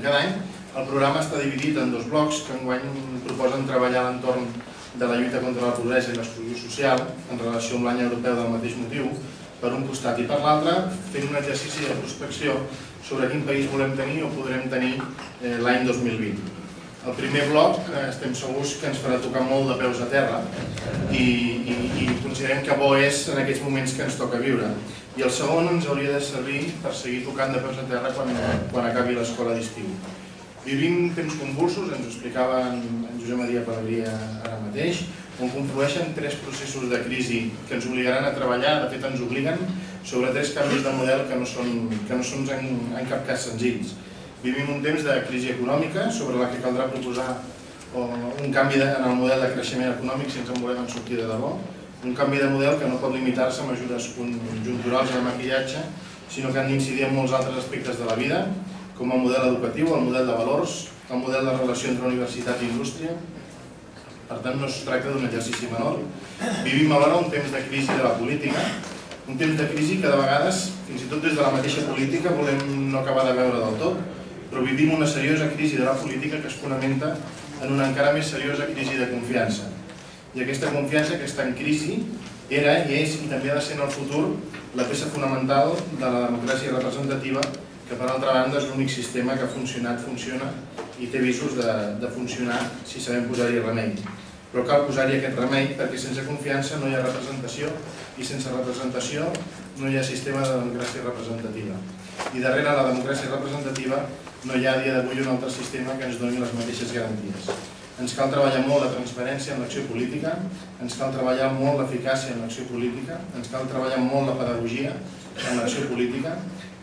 cada any. El programa està dividit en 2 blocs que enguany proposen treballar a l'entorn de la lluita contra la pobresa i l'exclusió social en relació amb l'any europeu del mateix motiu, per un costat, i per l'altre fent un exercici de prospecció sobre quin país volem tenir o podrem tenir l'any 2020. El primer bloc estem segurs que ens farà tocar molt de peus a terra i considerem que bo és en aquests moments que ens toca viure. I el segon ens hauria de servir per seguir tocant de peus a terra quan acabi l'escola d'estiu. Vivim temps convulsos, ens ho explicava en Josep Maria Pelegrí ara mateix, on conflueixen 3 processos de crisi que ens obligaran a treballar, de fet ens obliguen, sobre 3 canvis de model que no són en cap cas senzills. Vivim un temps de crisi econòmica sobre la que caldrà proposar un canvi en el model de creixement econòmic si ens en volem sortir de debò, un canvi de model que no pot limitar-se a mesures conjunturals de maquillatge, sinó que han d'incidir en molts altres aspectes de la vida, com el model educatiu, el model de valors, el model de relació entre universitat i indústria. Per tant, no es tracta d'un exercici menor. Vivim alhora un temps de crisi de la política, un temps de crisi que de vegades, fins i tot des de la mateixa política, volem no acabar de veure del tot, però vivim una seriosa crisi de la política que es fonamenta en una encara més seriosa crisi de confiança. I aquesta confiança que està en crisi era i és, i també ha de ser en el futur, la peça fonamental de la democràcia representativa, que per altra banda és l'únic sistema que ha funcionat, funciona i té visos de funcionar si sabem posar-hi remei. Però cal posar-hi aquest remei perquè sense confiança no hi ha representació i sense representació no hi ha sistema de democràcia representativa. I darrere la democràcia representativa no hi ha a dia d'avui un altre sistema que ens doni les mateixes garanties. Ens cal treballar molt la transparència en l'acció política, ens cal treballar molt l'eficàcia en l'acció política, ens cal treballar molt la pedagogia en l'acció política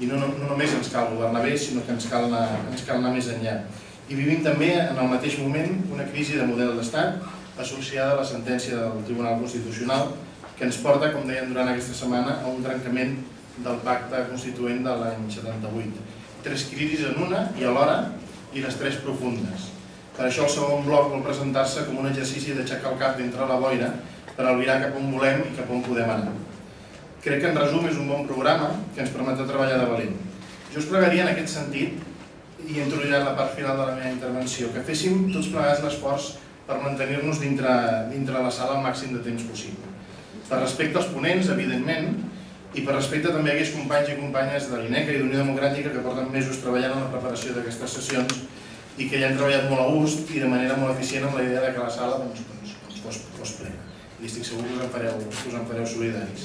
i no només ens cal governar bé, sinó que ens cal anar més enllà. I vivim també en el mateix moment una crisi de model d'estat associada a la sentència del Tribunal Constitucional que ens porta, com deien durant aquesta setmana, a un trencament del pacte constituent de l'any 78. 3 crisis en una i alhora, i les 3 profundes. Per això el segon bloc vol presentar-se com un exercici d'aixecar el cap d'entre la boira per albirar cap on volem i cap on podem anar. Crec que en resum és un bon programa que ens permetrà treballar de valent. Jo us pregaria en aquest sentit, i he introduït la part final de la meva intervenció, que féssim tots plegats l'esforç per mantenir-nos dintre la sala el màxim de temps possible. Per respecte als ponents, evidentment, i per respecte també a aquells companys i companyes de l'INECA i d'Unió Democràtica que porten mesos treballant en la preparació d'aquestes sessions i que ja han treballat molt a gust i de manera molt eficient amb la idea que la sala fos plena. I estic segur que us en fareu solidaris.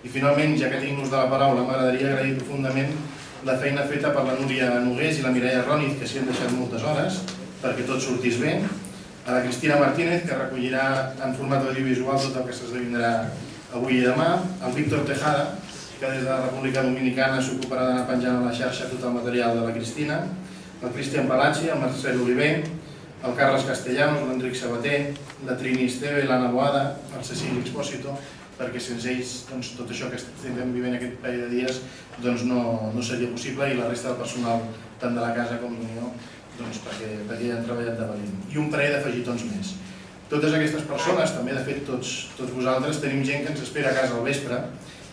I finalment, ja que tinc l'ús de la paraula, m'agradaria agrair profundament la feina feta per la Núria Nogués i la Mireia Ròniz, que s'hi han deixat moltes hores perquè tot sortís bé, a la Cristina Martínez, que recollirà en format audiovisual tot el que s'esdevindrà avui i demà, al Víctor Tejada, que des de la República Dominicana s'ocuparà d'anar penjant a la xarxa tot el material de la Cristina, el Cristian Palazzi, el Marcel Oliver, el Carles Castellanos, l'Enric Sabater, la Trini Esteve, l'Anna Boada, el Cecili Expósito, perquè sense ells tot això que estem vivint aquest parell de dies no seria possible i la resta del personal, tant de la casa com d'Unió, perquè ja han treballat de valent. I un parell d'afegitons més. Totes aquestes persones, també de fet tots vosaltres, tenim gent que ens espera a casa al vespre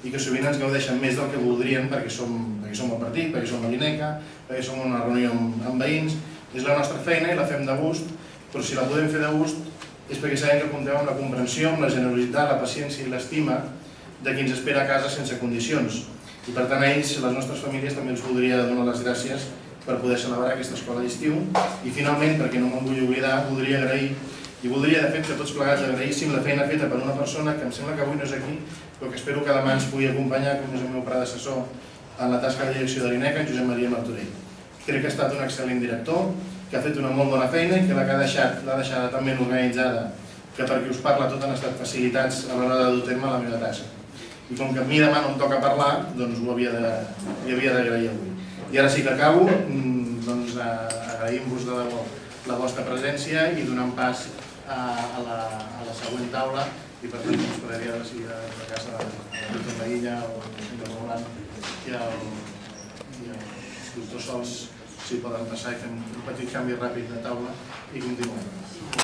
i que sovint ens gaudeixen més del que voldrien perquè som al partit, perquè som a l'INECA, perquè som a una reunió amb veïns. És la nostra feina i la fem de gust, però si la podem fer de gust és perquè sabem que comptem amb la comprensió, amb la generositat, la paciència i l'estima de qui ens espera a casa sense condicions. I per tant a ells, les nostres famílies, també els voldria donar les gràcies per poder celebrar aquesta escola d'estiu. I finalment, perquè no me'n vull oblidar, voldria agrair i voldria de fet que tots plegats agraïssim la feina feta per una persona que em sembla que avui no és aquí, però que espero que demà ens pugui acompanyar, com és el meu predecessor en la tasca de direcció de l'INECA, en Josep Maria Martorell. Crec que ha estat un excel·lent director, que ha fet una molt bona feina i que l'ha deixada tan ben organitzada que per qui us parla tot han estat facilitats a l'hora de dur a terme la meva tasca. I com que a mi demà no em toca parlar, doncs ho havia d'agrair avui. I ara sí que acabo, agraïm-vos de debò la vostra presència i donant pas a la següent taula i per tant us podria decidir a casa de Víctor Maïlla o de Roland i els doctors Sols si poden passar i fem un petit canvi ràpid de taula i continuem.